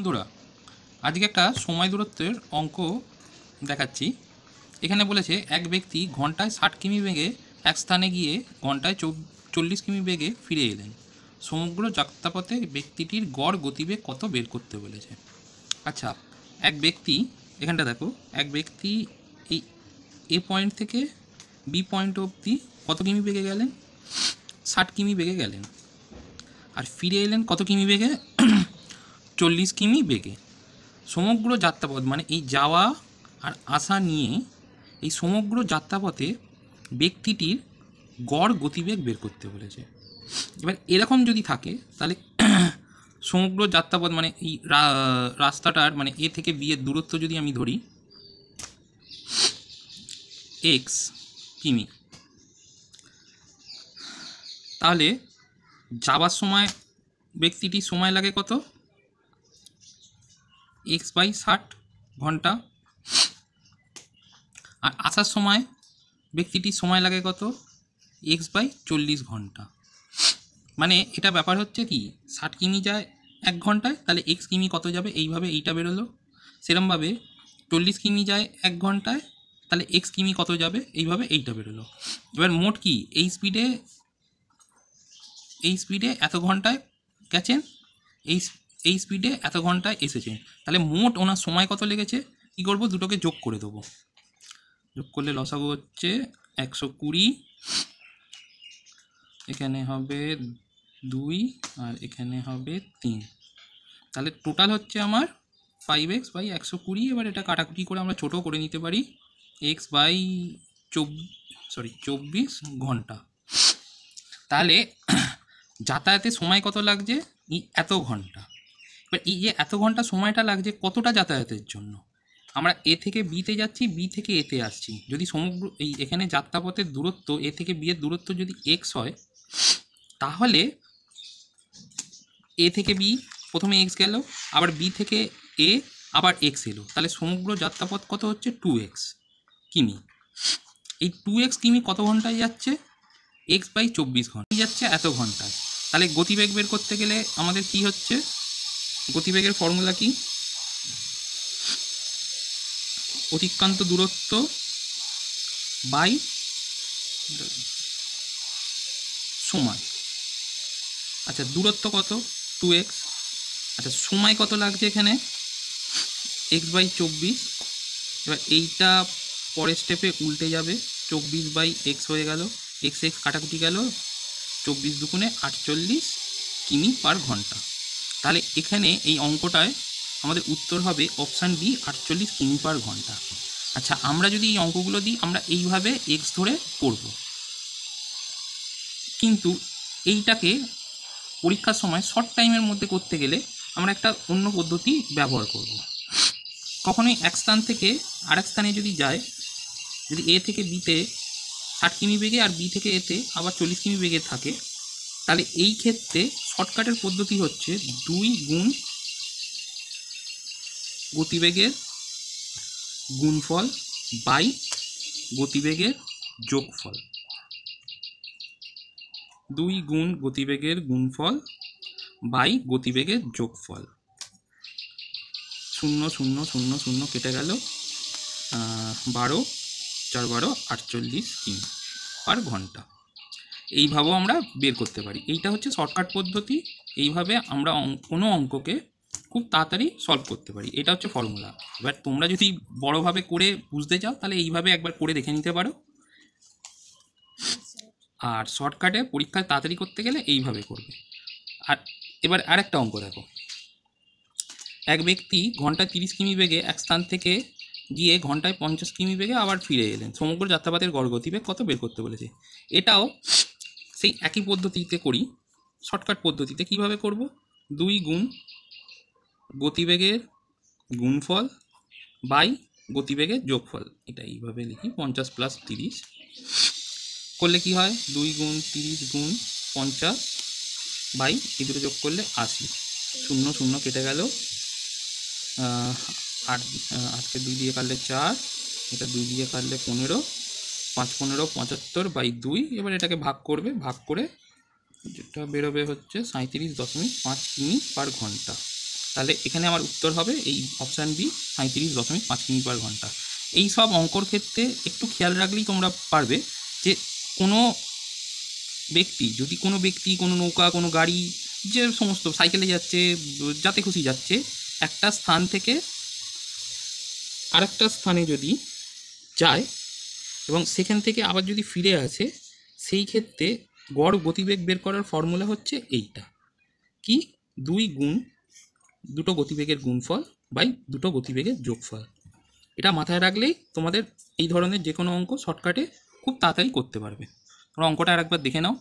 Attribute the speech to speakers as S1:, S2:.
S1: বন্ধুরা, আজকে একটা সময় দূরত্বের অঙ্ক দেখাচ্ছি। এখানে বলেছে এক ব্যক্তি ঘন্টায় 60 কিমি বেগে এক স্থানে গিয়ে ঘন্টায় 40 কিমি বেগে ফিরে এলেন। সমগ্র যাত্রাপথে ব্যক্তিটির গড় গতিবেগ কত বের করতে বলেছে। আচ্ছা, এক ব্যক্তি, এখানটা দেখো, এক ব্যক্তি এই এ পয়েন্ট থেকে বি পয়েন্ট অবধি কত কিমি বেগে গেলেন? 60 কিমি বেগে গেলেন। আর ফিরে এলেন কত কিমি বেগে? 40 কিমি বেগে। সমগ্র যাত্রাপথ মানে এই যাওয়া আর আসা নিয়ে এই সমগ্র যাত্রাপথে ব্যক্তিটির গড় গতিবেগ বের করতে বলেছে। এবার এরকম যদি থাকে তাহলে সমগ্র যাত্রাপথ মানে এই রাস্তাটার মানে এ থেকে বি এর দূরত্ব যদি আমি ধরি এক্স কিমি, তাহলে যাবার সময় ব্যক্তিটির সময় লাগে কত? x/60 ঘন্টা। আর আসার সময় ব্যক্তিটির সময় লাগে কত? x/40 ঘন্টা। মানে এটা ব্যাপার হচ্ছে কি, 60 কিমি যায় 1 ঘন্টায়, তাহলে x কিমি কত যাবে? এইভাবে এইটা বেরোলো। সেরমভাবে 40 কিমি যায় 1 ঘন্টায়, তাহলে x কিমি কত যাবে? এইভাবে এইটা বেরোলো। এবার মোট কি এই স্পিডে এত ঘন্টায় গেছেন, এই স্পিডে এত ঘন্টায় এসেছেন, তাহলে মোট ওনার সময় কত লেগেছে? কী করবো? দুটোকে যোগ করে দেবো। যোগ করলে লসাগু হচ্ছে 120, এখানে হবে 2 আর এখানে হবে 3, তাহলে টোটাল হচ্ছে আমার 5x/120। এবার এটা কাটাকুটি করে আমরা ছোটো করে নিতে পারি, x/24 ঘন্টা। তাহলে যাতায়াতের সময় কত লাগছে? এত ঘন্টা। এবার এই যে এত ঘন্টা সময়টা লাগছে কতটা যাতায়াতের জন্য? আমরা এ থেকে বিতে যাচ্ছি, বি থেকে এতে আসছি। যদি সমগ্র এখানে যাত্রাপথের দূরত্ব এ থেকে বি এর দূরত্ব যদি এক্স হয়, তাহলে এ থেকে বি প্রথমে এক্স গেল, আবার বি থেকে এ আবার এক্স এলো, তাহলে সমগ্র যাত্রাপথ কত হচ্ছে? 2x কিমি। এই 2x কিমি কত ঘন্টায় যাচ্ছে? x/24 ঘন্টা যাচ্ছে এত ঘন্টায়। তাহলে গতিবেগ বের করতে গেলে আমাদের কি হচ্ছে? গতিবেগের ফর্মুলা কি? অতিক্রান্ত দূরত্ব বাই সময়। আচ্ছা, দূরত্ব কত? 2x। আচ্ছা, সময় কত লাগছে এখানে? x/24। এবার এইটা পরের স্টেপে উল্টে যাবে, 24/x হয়ে গেল, x কাটাকুটি গেল, 24 দুগুণে 48 কিমি পার ঘন্টা। তাহলে এখানে এই অঙ্কটায় আমাদের উত্তর হবে অপশান বি, 48 কিমি পার ঘন্টা। আচ্ছা, আমরা যদি এই অঙ্কগুলো দিই আমরা এইভাবে এক্স ধরে করব, কিন্তু এইটাকে পরীক্ষার সময় শর্ট টাইমের মধ্যে করতে গেলে আমরা একটা অন্য পদ্ধতি ব্যবহার করব। কখনোই এক স্থান থেকে আরেক স্থানে যদি যায়, যদি এ থেকে বিতে 60 কিমি বেগে আর বি থেকে এতে আবার 40 কিমি বেগে থাকে, তাহলে এই ক্ষেত্রে শর্টকাটের পদ্ধতি হচ্ছে 2 গুণ গতিবেগের গুণফল বাই গতিবেগের যোগফল। 2 গুণ গতিবেগের গুণফল বাই গতিবেগের যোগফল। 0 0 0 0 কেটে গেল, 12 4 12 48 কিমি পার ঘন্টা। এইভাবেও আমরা বের করতে পারি। এইটা হচ্ছে শর্টকাট পদ্ধতি। এইভাবে আমরা কোনো অঙ্ককে খুব তাড়াতাড়ি সলভ করতে পারি। এটা হচ্ছে ফর্মুলা। এবার তোমরা যদি বড়োভাবে করে বুঝতে চাও তাহলে এইভাবে একবার করে দেখে নিতে পারো। আর শর্টকাটে পরীক্ষায় তাড়াতাড়ি করতে গেলে এইভাবে করবে। আর এবার আরেকটা অঙ্ক দেখো। এক ব্যক্তি ঘন্টায় 30 কিমি বেগে এক স্থান থেকে গিয়ে ঘন্টায় 50 কিমি বেগে আবার ফিরে এলেন। সমগ্র যাত্রাপথের গড় গতিবেগ কত বের করতে বলেছে। এটাও সেই একই পদ্ধতিতে করি, শর্টকাট পদ্ধতিতে। কিভাবে করব? 2 গুণ গতিবেগের গুণফল বাই গতিবেগের যোগফল। এটা এইভাবে লিখি, 50 + 30 করলে কি হয়? 2 গুণ 30 গুণ 50 বাই এই দুটো যোগ করলে 80। 0 0 কেটে গেল, 8কে 2 দিয়ে কাটলে 4, এটা 2 দিয়ে কাটলে 15, 5 15 75/2। এবার এটাকে ভাগ করবে, ভাগ করে যেটা বেরোবে হচ্ছে 37.5 কিমি পার ঘন্টা। তাহলে এখানে আমার উত্তর হবে এই অপশান বি, 37.5 কিমি পার ঘন্টা। এই সব অঙ্কর ক্ষেত্রে একটু খেয়াল রাখলেই তোমরা পারবে যে কোনো ব্যক্তি, যদি কোনো ব্যক্তি কোনো নৌকা, কোনো গাড়ি, যে সমস্ত সাইকেলে যাচ্ছে, যাতে খুশি যাচ্ছে, একটা স্থান থেকে আরেকটা স্থানে যদি যায় এবং সেখান থেকে আবার যদি ফিরে আসে, সেই ক্ষেত্রে গড় গতিবেগ বের করার ফর্মুলা হচ্ছে এইটা, কি 2 গুণ দুটো গতিবেগের গুণফল বাই দুটো গতিবেগের যোগফল। এটা মাথায় রাখলেই তোমাদের এই ধরনের যে কোনো অঙ্ক শর্টকাটে খুব তাড়াতাড়ি করতে পারবে। তোমরা অঙ্কটা আরেকবার দেখে নাও।